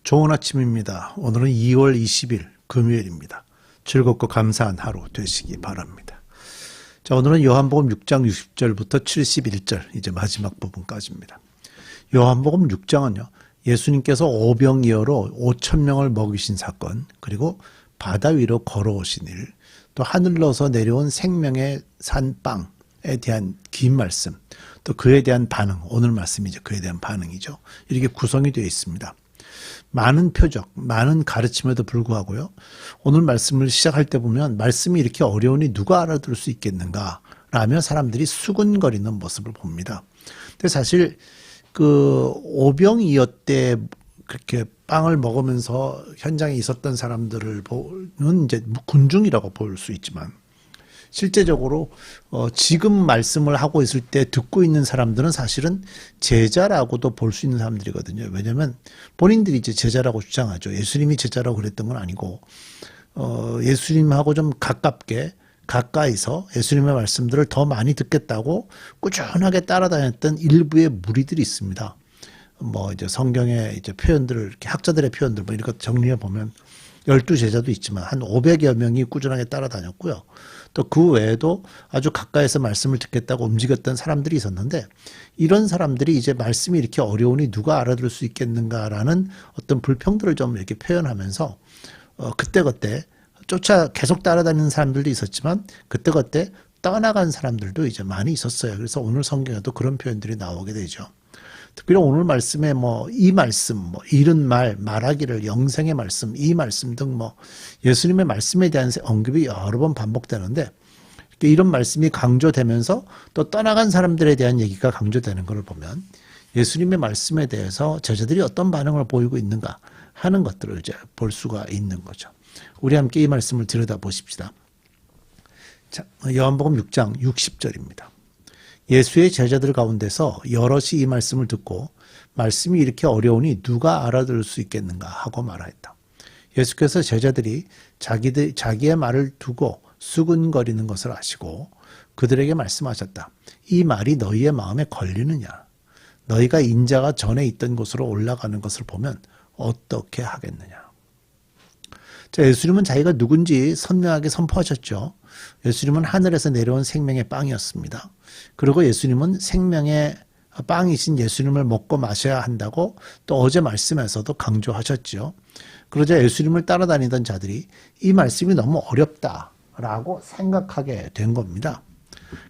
좋은 아침입니다. 오늘은 2월 20일 금요일입니다. 즐겁고 감사한 하루 되시기 바랍니다. 자, 오늘은 요한복음 6장 60절부터 71절, 이제 마지막 부분까지입니다. 요한복음 6장은요, 예수님께서 오병이어로 5,000명을 먹이신 사건, 그리고 바다 위로 걸어오신 일, 또 하늘로서 내려온 생명의 산빵에 대한 긴 말씀, 또 그에 대한 반응, 오늘 말씀이죠. 그에 대한 반응이죠. 이렇게 구성이 되어 있습니다. 많은 표적, 많은 가르침에도 불구하고요. 오늘 말씀을 시작할 때 보면 말씀이 이렇게 어려우니 누가 알아들을 수 있겠는가 라며 사람들이 수군거리는 모습을 봅니다. 근데 사실 그 오병이어 때 그렇게 빵을 먹으면서 현장에 있었던 사람들을 보는 이제 군중이라고 볼 수 있지만 실제적으로 지금 말씀을 하고 있을 때 듣고 있는 사람들은 사실은 제자라고도 볼 수 있는 사람들이거든요. 왜냐하면 본인들이 이제 제자라고 주장하죠. 예수님이 제자라고 그랬던 건 아니고 예수님하고 좀 가까이서 예수님의 말씀들을 더 많이 듣겠다고 꾸준하게 따라다녔던 일부의 무리들이 있습니다. 뭐 이제 성경의 이제 표현들을 이렇게 학자들의 표현들 뭐 이런 것 정리해 보면 12제자도 있지만 한 500여 명이 꾸준하게 따라다녔고요. 또 그 외에도 아주 가까이서 말씀을 듣겠다고 움직였던 사람들이 있었는데 이런 사람들이 이제 말씀이 이렇게 어려우니 누가 알아들을 수 있겠는가라는 어떤 불평들을 좀 이렇게 표현하면서 그때그때 계속 따라다니는 사람들도 있었지만 그때그때 떠나간 사람들도 이제 많이 있었어요. 그래서 오늘 성경에도 그런 표현들이 나오게 되죠. 특별히 오늘 말씀에 이 말씀, 이른 말하기를, 영생의 말씀, 이 말씀 등 예수님의 말씀에 대한 언급이 여러 번 반복되는데 이런 말씀이 강조되면서 또 떠나간 사람들에 대한 얘기가 강조되는 것을 보면 예수님의 말씀에 대해서 제자들이 어떤 반응을 보이고 있는가 하는 것들을 이제 볼 수가 있는 거죠. 우리 함께 이 말씀을 들여다보십시다. 자, 요한복음 6장 60절입니다. 예수의 제자들 가운데서 여럿이 이 말씀을 듣고 말씀이 이렇게 어려우니 누가 알아들을 수 있겠는가 하고 말하였다. 예수께서 제자들이 자기의 말을 두고 수군거리는 것을 아시고 그들에게 말씀하셨다. 이 말이 너희의 마음에 걸리느냐? 너희가 인자가 전에 있던 곳으로 올라가는 것을 보면 어떻게 하겠느냐? 자, 예수님은 자기가 누군지 선명하게 선포하셨죠. 예수님은 하늘에서 내려온 생명의 빵이었습니다. 그리고 예수님은 생명의 빵이신 예수님을 먹고 마셔야 한다고 또 어제 말씀에서도 강조하셨죠. 그러자 예수님을 따라다니던 자들이 이 말씀이 너무 어렵다라고 생각하게 된 겁니다.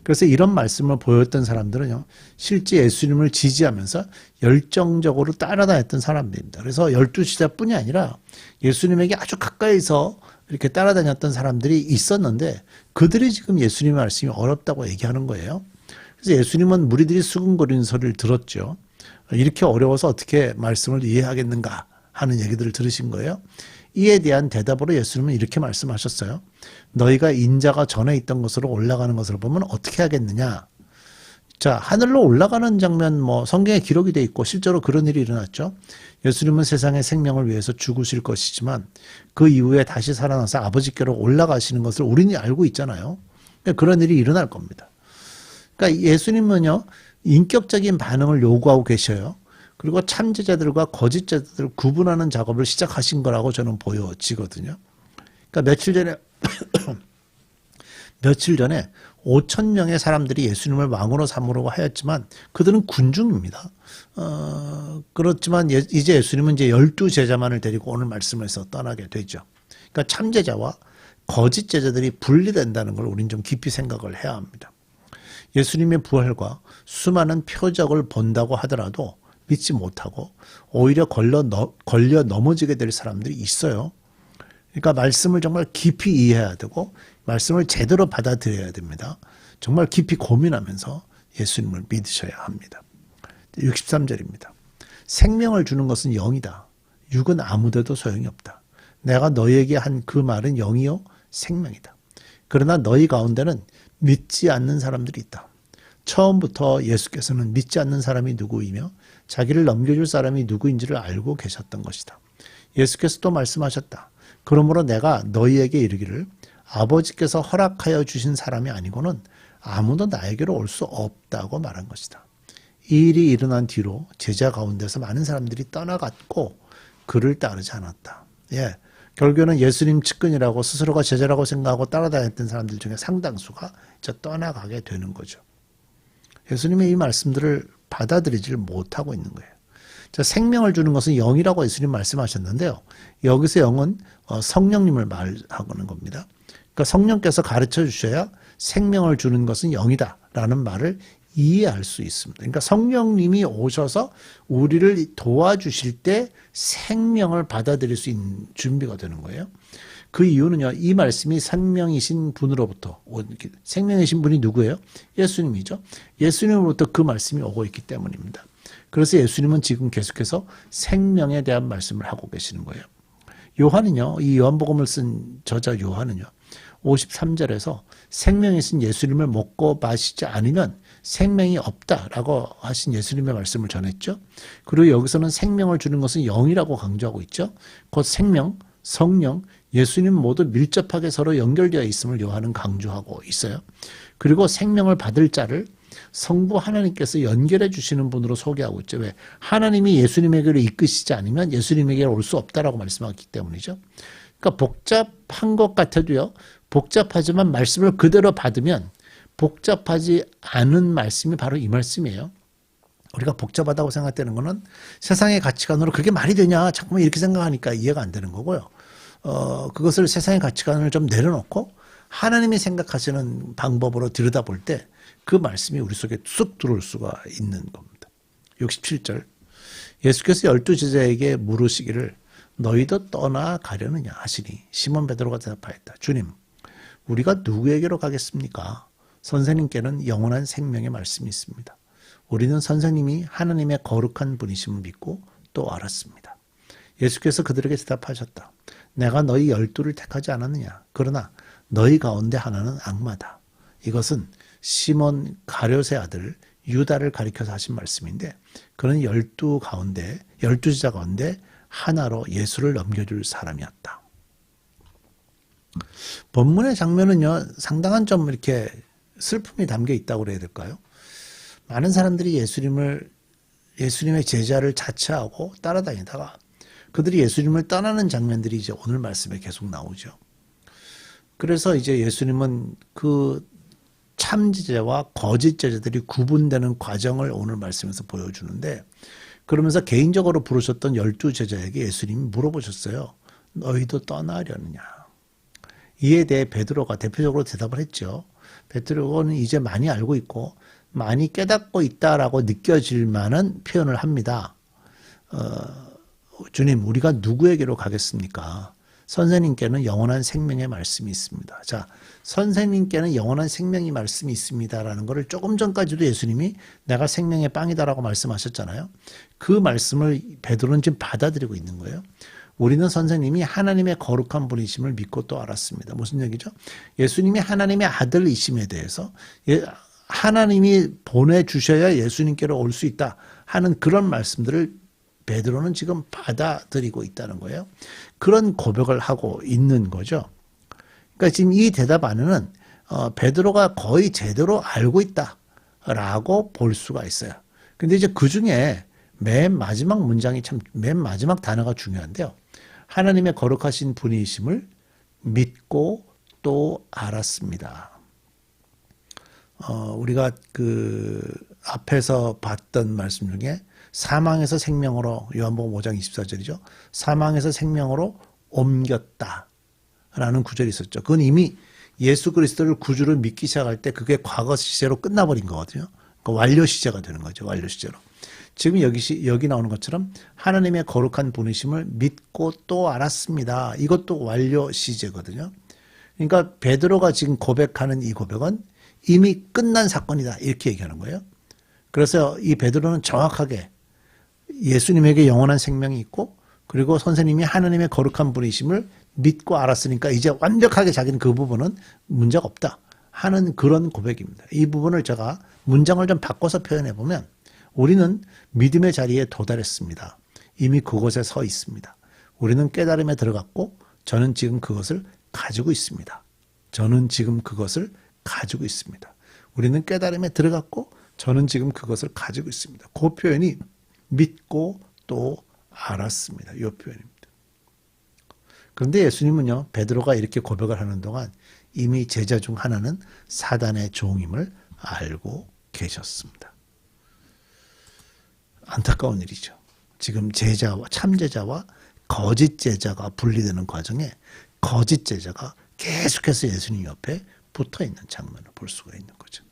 그래서 이런 말씀을 보였던 사람들은요, 실제 예수님을 지지하면서 열정적으로 따라다녔던 사람들입니다. 그래서 12제자뿐이 아니라 예수님에게 아주 가까이서 이렇게 따라다녔던 사람들이 있었는데 그들이 지금 예수님의 말씀이 어렵다고 얘기하는 거예요. 그래서 예수님은 무리들이 수군거리는 소리를 들었죠. 이렇게 어려워서 어떻게 말씀을 이해하겠는가 하는 얘기들을 들으신 거예요. 이에 대한 대답으로 예수님은 이렇게 말씀하셨어요. 너희가 인자가 전에 있던 곳으로 올라가는 것을 보면 어떻게 하겠느냐. 자, 하늘로 올라가는 장면 성경에 기록이 돼 있고 실제로 그런 일이 일어났죠. 예수님은 세상의 생명을 위해서 죽으실 것이지만 그 이후에 다시 살아나서 아버지께로 올라가시는 것을 우리는 알고 있잖아요. 그런 일이 일어날 겁니다. 그러니까 예수님은요, 인격적인 반응을 요구하고 계셔요. 그리고 참제자들과 거짓제자들을 구분하는 작업을 시작하신 거라고 저는 보여지거든요. 그러니까 며칠 전에 5,000명의 사람들이 예수님을 왕으로 삼으려고 하였지만 그들은 군중입니다. 그렇지만 이제 예수님은 이제 12제자만을 데리고 오늘 말씀에서 떠나게 되죠. 그러니까 참제자와 거짓제자들이 분리된다는 걸 우리는 좀 깊이 생각을 해야 합니다. 예수님의 부활과 수많은 표적을 본다고 하더라도 믿지 못하고 오히려 걸려 넘어지게 될 사람들이 있어요. 그러니까 말씀을 정말 깊이 이해해야 되고 말씀을 제대로 받아들여야 됩니다. 정말 깊이 고민하면서 예수님을 믿으셔야 합니다. 63절입니다. 생명을 주는 것은 영이다. 육은 아무데도 소용이 없다. 내가 너희에게 한 그 말은 영이요 생명이다. 그러나 너희 가운데는 믿지 않는 사람들이 있다. 처음부터 예수께서는 믿지 않는 사람이 누구이며 자기를 넘겨줄 사람이 누구인지를 알고 계셨던 것이다. 예수께서 또 말씀하셨다. 그러므로 내가 너희에게 이르기를 아버지께서 허락하여 주신 사람이 아니고는 아무도 나에게로 올 수 없다고 말한 것이다. 이 일이 일어난 뒤로 제자 가운데서 많은 사람들이 떠나갔고 그를 따르지 않았다. 예. 결국에는 예수님 측근이라고 스스로가 제자라고 생각하고 따라다녔던 사람들 중에 상당수가 이제 떠나가게 되는 거죠. 예수님의 이 말씀들을 받아들이지를 못하고 있는 거예요. 자, 생명을 주는 것은 영이라고 예수님 말씀하셨는데요. 여기서 영은 성령님을 말하는 겁니다. 그러니까 성령께서 가르쳐 주셔야 생명을 주는 것은 영이다라는 말을 이해할 수 있습니다. 그러니까 성령님이 오셔서 우리를 도와주실 때 생명을 받아들일 수 있는 준비가 되는 거예요. 그 이유는요, 이 말씀이 생명이신 분으로부터, 생명이신 분이 누구예요? 예수님이죠. 예수님으로부터 그 말씀이 오고 있기 때문입니다. 그래서 예수님은 지금 계속해서 생명에 대한 말씀을 하고 계시는 거예요. 요한은요, 이 요한복음을 쓴 저자 요한은요, 53절에서 생명이신 예수님을 먹고 마시지 않으면 생명이 없다라고 하신 예수님의 말씀을 전했죠. 그리고 여기서는 생명을 주는 것은 영이라고 강조하고 있죠. 곧 생명, 성령, 예수님 모두 밀접하게 서로 연결되어 있음을 요한은 강조하고 있어요. 그리고 생명을 받을 자를 성부 하나님께서 연결해 주시는 분으로 소개하고 있죠. 왜? 하나님이 예수님에게로 이끄시지 않으면 예수님에게로 올 수 없다라고 말씀하기 때문이죠. 그러니까 복잡한 것 같아도요, 복잡하지만 말씀을 그대로 받으면 복잡하지 않은 말씀이 바로 이 말씀이에요. 우리가 복잡하다고 생각되는 거는 세상의 가치관으로 그게 말이 되냐, 자꾸만 이렇게 생각하니까 이해가 안 되는 거고요. 그것을 세상의 가치관을 좀 내려놓고 하나님이 생각하시는 방법으로 들여다볼 때 그 말씀이 우리 속에 쑥 들어올 수가 있는 겁니다. 67절. 예수께서 12제자에게 물으시기를 너희도 떠나가려느냐 하시니 시몬 베드로가 대답하였다. 주님, 우리가 누구에게로 가겠습니까? 선생님께는 영원한 생명의 말씀이 있습니다. 우리는 선생님이 하나님의 거룩한 분이심을 믿고 또 알았습니다. 예수께서 그들에게 대답하셨다. 내가 너희 12를 택하지 않았느냐? 그러나 너희 가운데 하나는 악마다. 이것은 시몬 가룟의 아들 유다를 가리켜서 하신 말씀인데, 그는 12제자 가운데 하나로 예수를 넘겨줄 사람이었다. 본문의 장면은요, 상당한 좀 이렇게 슬픔이 담겨 있다고 그래야 될까요? 많은 사람들이 예수님의 제자를 자처하고 따라다니다가 그들이 예수님을 떠나는 장면들이 이제 오늘 말씀에 계속 나오죠. 그래서 이제 예수님은 그 참제자와 거짓 제자들이 구분되는 과정을 오늘 말씀에서 보여주는데, 그러면서 개인적으로 부르셨던 12제자에게 예수님이 물어보셨어요. 너희도 떠나려느냐? 이에 대해 베드로가 대표적으로 대답을 했죠. 베드로는 이제 많이 알고 있고 많이 깨닫고 있다라고 느껴질 만한 표현을 합니다. 주님, 우리가 누구에게로 가겠습니까? 선생님께는 영원한 생명의 말씀이 있습니다. 자, 선생님께는 영원한 생명의 말씀이 있습니다라는 것을 조금 전까지도 예수님이 내가 생명의 빵이다라고 말씀하셨잖아요. 그 말씀을 베드로는 지금 받아들이고 있는 거예요. 우리는 선생님이 하나님의 거룩한 분이심을 믿고 또 알았습니다. 무슨 얘기죠? 예수님이 하나님의 아들이심에 대해서 하나님이 보내주셔야 예수님께로 올 수 있다 하는 그런 말씀들을 베드로는 지금 받아들이고 있다는 거예요. 그런 고백을 하고 있는 거죠. 그러니까 지금 이 대답 안에는 베드로가 거의 제대로 알고 있다라고 볼 수가 있어요. 근데 이제 그 중에 맨 마지막 문장이 맨 마지막 단어가 중요한데요. 하나님의 거룩하신 분이심을 믿고 또 알았습니다. 우리가 그 앞에서 봤던 말씀 중에 사망에서 생명으로, 요한복음 5장 24절이죠. 사망에서 생명으로 옮겼다라는 구절이 있었죠. 그건 이미 예수 그리스도를 구주를 믿기 시작할 때 그게 과거 시제로 끝나버린 거거든요. 그 완료 시제가 되는 거죠. 완료 시제로. 지금 여기 나오는 것처럼 하나님의 거룩한 분이심을 믿고 또 알았습니다. 이것도 완료 시제거든요. 그러니까 베드로가 지금 고백하는 이 고백은 이미 끝난 사건이다, 이렇게 얘기하는 거예요. 그래서 이 베드로는 정확하게 예수님에게 영원한 생명이 있고, 그리고 선생님이 하나님의 거룩한 분이심을 믿고 알았으니까 이제 완벽하게 자기는 그 부분은 문제가 없다 하는 그런 고백입니다. 이 부분을 제가 문장을 좀 바꿔서 표현해 보면, 우리는 믿음의 자리에 도달했습니다. 이미 그곳에 서 있습니다. 우리는 깨달음에 들어갔고 저는 지금 그것을 가지고 있습니다. 저는 지금 그것을 가지고 있습니다. 우리는 깨달음에 들어갔고 저는 지금 그것을 가지고 있습니다. 그 표현이 믿고 또 알았습니다. 이 표현입니다. 그런데 예수님은요, 베드로가 이렇게 고백을 하는 동안 이미 제자 중 하나는 사단의 종임을 알고 계셨습니다. 안타까운 일이죠. 지금 제자와 참제자와 거짓 제자가 분리되는 과정에 거짓 제자가 계속해서 예수님 옆에 붙어 있는 장면을 볼 수가 있는 거죠.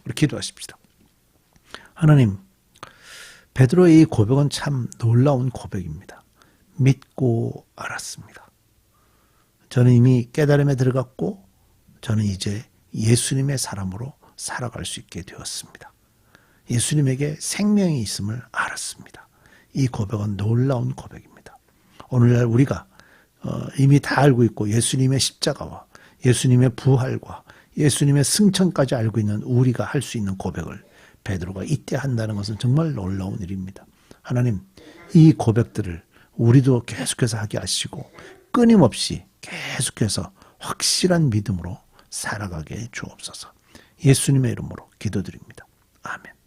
우리 기도하십시다. 하나님, 베드로의 이 고백은 참 놀라운 고백입니다. 믿고 알았습니다. 저는 이미 깨달음에 들어갔고 저는 이제 예수님의 사람으로 살아갈 수 있게 되었습니다. 예수님에게 생명이 있음을 알았습니다. 이 고백은 놀라운 고백입니다. 오늘날 우리가 이미 다 알고 있고 예수님의 십자가와 예수님의 부활과 예수님의 승천까지 알고 있는 우리가 할 수 있는 고백을 베드로가 이때 한다는 것은 정말 놀라운 일입니다. 하나님, 이 고백들을 우리도 계속해서 하게 하시고 끊임없이 계속해서 확실한 믿음으로 살아가게 해 주옵소서. 예수님의 이름으로 기도드립니다. 아멘.